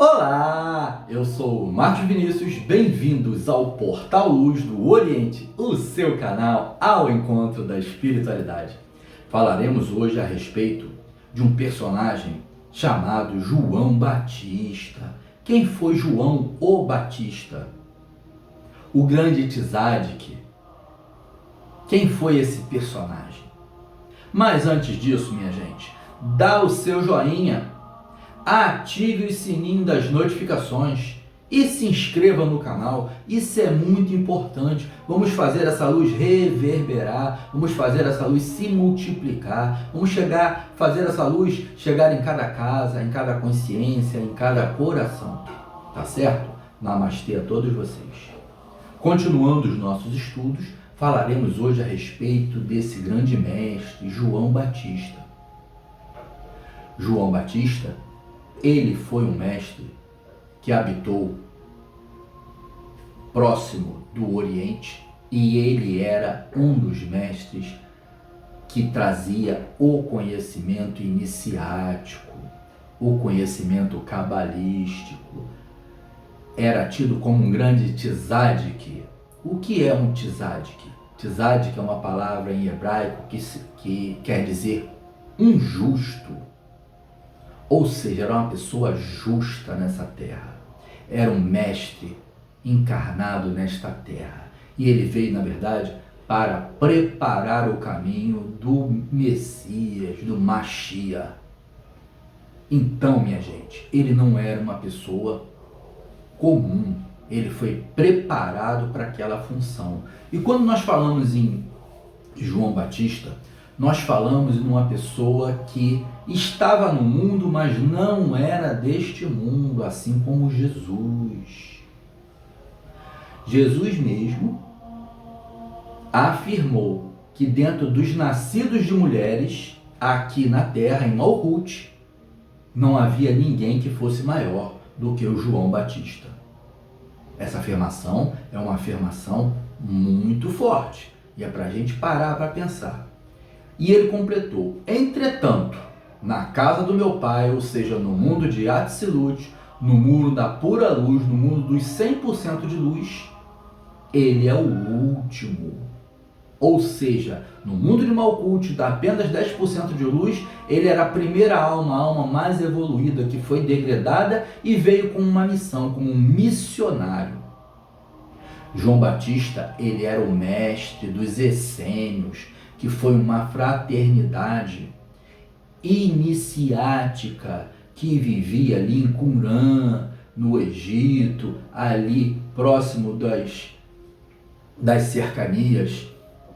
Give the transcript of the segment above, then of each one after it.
Olá, eu sou o Marcos Vinícius, bem-vindos ao Portal Luz do Oriente, o seu canal ao encontro da espiritualidade. Falaremos hoje a respeito de um personagem chamado João Batista. Quem foi João o Batista? O grande Tzaddik. Quem foi esse personagem? Mas antes disso, minha gente, dá o seu joinha, ative o sininho das notificações e se inscreva no canal. Isso é muito importante. Vamos fazer essa luz reverberar, vamos fazer essa luz se multiplicar, vamos fazer essa luz chegar em cada casa, em cada consciência, em cada coração. Tá certo? Namastê a todos vocês. Continuando os nossos estudos, falaremos hoje a respeito desse grande mestre, João Batista. João Batista, ele foi um mestre que habitou próximo do Oriente e ele era um dos mestres que trazia o conhecimento iniciático, o conhecimento cabalístico. Era tido como um grande Tzaddik. O que é um Tzaddik? Tzaddik é uma palavra em hebraico que quer dizer um justo. Ou seja, era uma pessoa justa nessa terra. Era um mestre encarnado nesta terra. E ele veio, na verdade, para preparar o caminho do Messias, do Mashiach. Então, minha gente, ele não era uma pessoa comum. Ele foi preparado para aquela função. E quando nós falamos em João Batista, nós falamos em uma pessoa que estava no mundo, mas não era deste mundo, assim como Jesus. Jesus mesmo afirmou que dentro dos nascidos de mulheres, aqui na terra, em Malkut, não havia ninguém que fosse maior do que o João Batista. Essa afirmação é uma afirmação muito forte e é para a gente parar para pensar. E ele completou: entretanto, na casa do meu pai, ou seja, no mundo de Atzilut, no mundo da pura luz, no mundo dos 100% de luz, ele é o último. Ou seja, no mundo de Malkut, da apenas 10% de luz, ele era a primeira alma, a alma mais evoluída, que foi degradada e veio com uma missão, como um missionário. João Batista, ele era o mestre dos essênios, que foi uma fraternidade iniciática que vivia ali em Qumran, no Egito, ali próximo das cercanias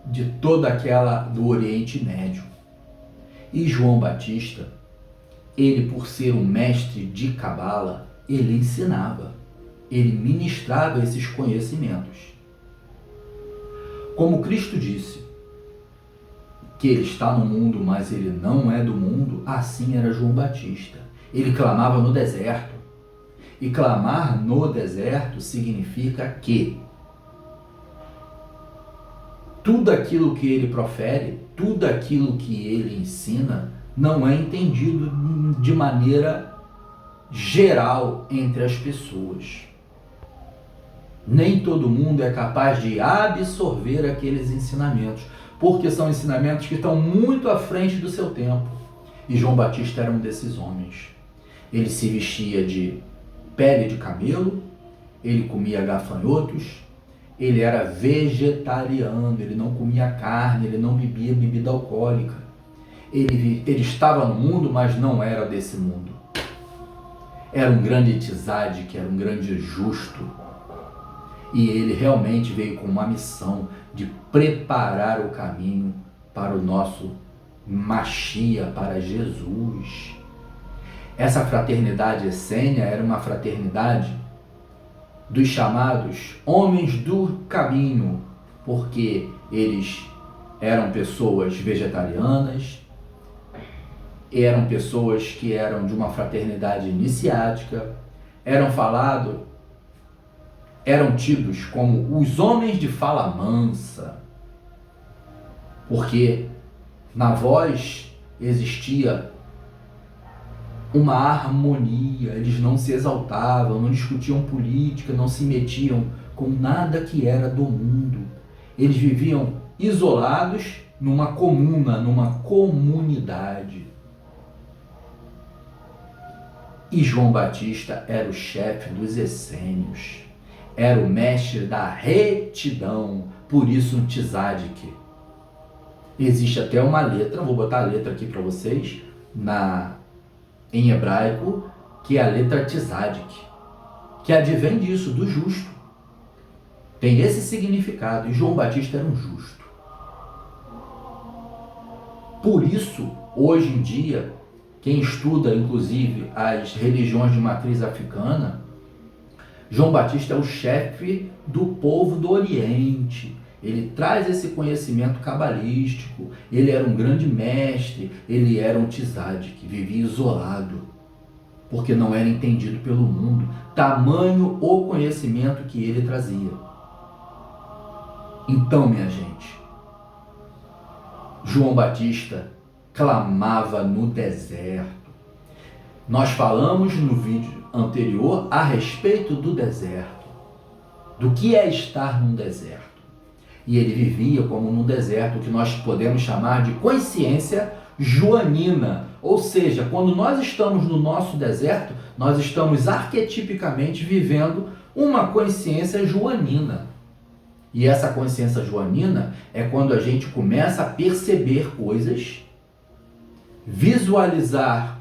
de toda aquela do Oriente Médio. E João Batista, ele, por ser um mestre de Cabala, ele ensinava, ele ministrava esses conhecimentos. Como Cristo disse que ele está no mundo, mas ele não é do mundo, assim era João Batista. Ele clamava no deserto. E clamar no deserto significa que tudo aquilo que ele profere, tudo aquilo que ele ensina, não é entendido de maneira geral entre as pessoas. Nem todo mundo é capaz de absorver aqueles ensinamentos, porque são ensinamentos que estão muito à frente do seu tempo. E João Batista era um desses homens. Ele se vestia de pele de camelo, ele comia gafanhotos, ele era vegetariano, ele não comia carne, ele não bebia bebida alcoólica. Ele estava no mundo, mas não era desse mundo. Era um grande Tzaddik, era um grande justo. E ele realmente veio com uma missão de preparar o caminho para o nosso Mashiach, para Jesus. Essa fraternidade essênia era uma fraternidade dos chamados homens do caminho, porque eles eram pessoas vegetarianas, eram pessoas que eram de uma fraternidade iniciática, eram tidos como os homens de fala mansa, porque na voz existia uma harmonia, eles não se exaltavam, não discutiam política, não se metiam com nada que era do mundo. Eles viviam isolados numa comuna, numa comunidade. E João Batista era o chefe dos essênios, era o mestre da retidão, por isso um tzadik. Existe até uma letra, vou botar a letra aqui para vocês, em hebraico, que é a letra tzadik, que advém disso, do justo. Tem esse significado, e João Batista era um justo. Por isso, hoje em dia, quem estuda, inclusive, as religiões de matriz africana, João Batista é o chefe do povo do Oriente. Ele traz esse conhecimento cabalístico. Ele era um grande mestre, ele era um tzadik, vivia isolado, porque não era entendido pelo mundo. Tamanho o conhecimento que ele trazia. Então, minha gente, João Batista clamava no deserto. Nós falamos no vídeo anterior a respeito do deserto, do que é estar num deserto. E ele vivia como num deserto, que nós podemos chamar de consciência joanina. Ou seja, quando nós estamos no nosso deserto, nós estamos arquetipicamente vivendo uma consciência joanina. E essa consciência joanina é quando a gente começa a perceber coisas, visualizar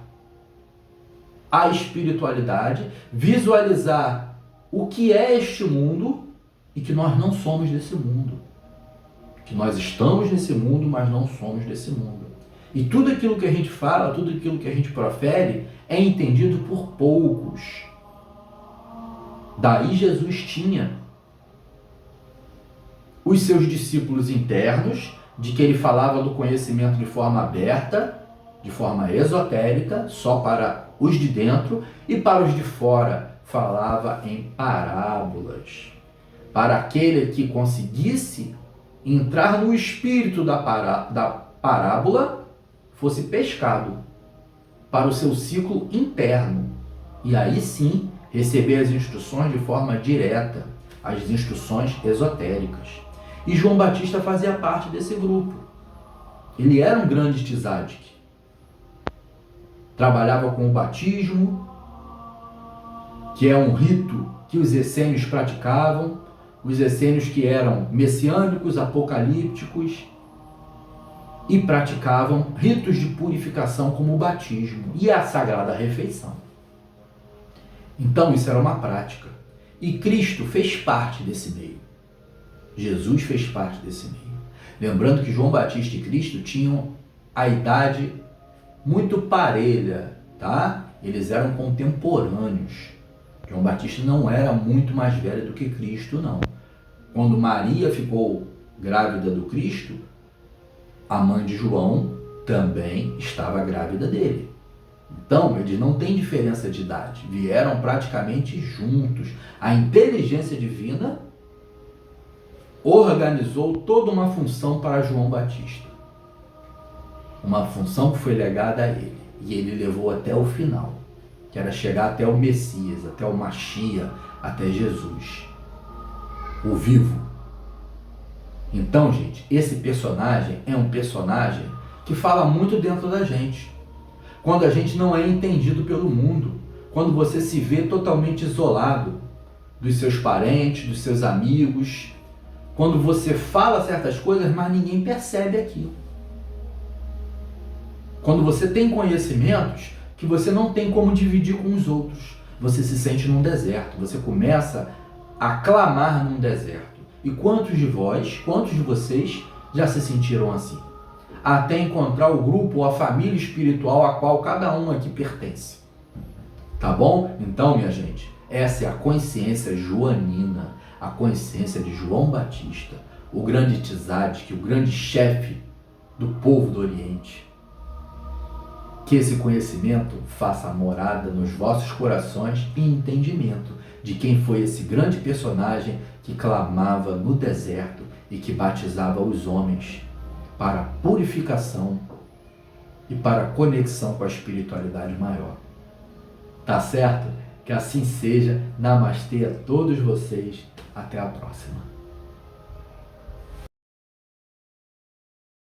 a espiritualidade, visualizar o que é este mundo e que nós não somos desse mundo. Que nós estamos nesse mundo, mas não somos desse mundo. E tudo aquilo que a gente fala, tudo aquilo que a gente profere é entendido por poucos. Daí Jesus tinha os seus discípulos internos, de que ele falava do conhecimento de forma aberta, de forma esotérica, só para os de dentro, e para os de fora falava em parábolas. Para aquele que conseguisse entrar no espírito da parábola, fosse pescado para o seu ciclo interno. E aí sim, receber as instruções de forma direta, as instruções esotéricas. E João Batista fazia parte desse grupo. Ele era um grande tzadik. Trabalhava com o batismo, que é um rito que os essênios praticavam, os essênios que eram messiânicos, apocalípticos, e praticavam ritos de purificação como o batismo e a sagrada refeição. Então isso era uma prática. E Cristo fez parte desse meio. Jesus fez parte desse meio. Lembrando que João Batista e Cristo tinham a idade muito parelha, tá? Eles eram contemporâneos. João Batista não era muito mais velho do que Cristo, não. Quando Maria ficou grávida do Cristo, a mãe de João também estava grávida dele. Então, eles não têm diferença de idade. Vieram praticamente juntos. A inteligência divina organizou toda uma função para João Batista. Uma função que foi legada a ele. E ele levou até o final, que era chegar até o Messias, até o Mashiach, até Jesus, o vivo. Então, gente, esse personagem é um personagem que fala muito dentro da gente. Quando a gente não é entendido pelo mundo, quando você se vê totalmente isolado dos seus parentes, dos seus amigos, quando você fala certas coisas, mas ninguém percebe aquilo. Quando você tem conhecimentos que você não tem como dividir com os outros, você se sente num deserto, você começa a clamar num deserto. E quantos de vós, quantos de vocês já se sentiram assim? Até encontrar o grupo ou a família espiritual a qual cada um aqui pertence. Tá bom? Então, minha gente, essa é a consciência joanina, a consciência de João Batista, o grande tzadik, o grande chefe do povo do Oriente. Que esse conhecimento faça morada nos vossos corações e entendimento de quem foi esse grande personagem que clamava no deserto e que batizava os homens para a purificação e para a conexão com a espiritualidade maior. Tá certo? Que assim seja. Namastê a todos vocês. Até a próxima.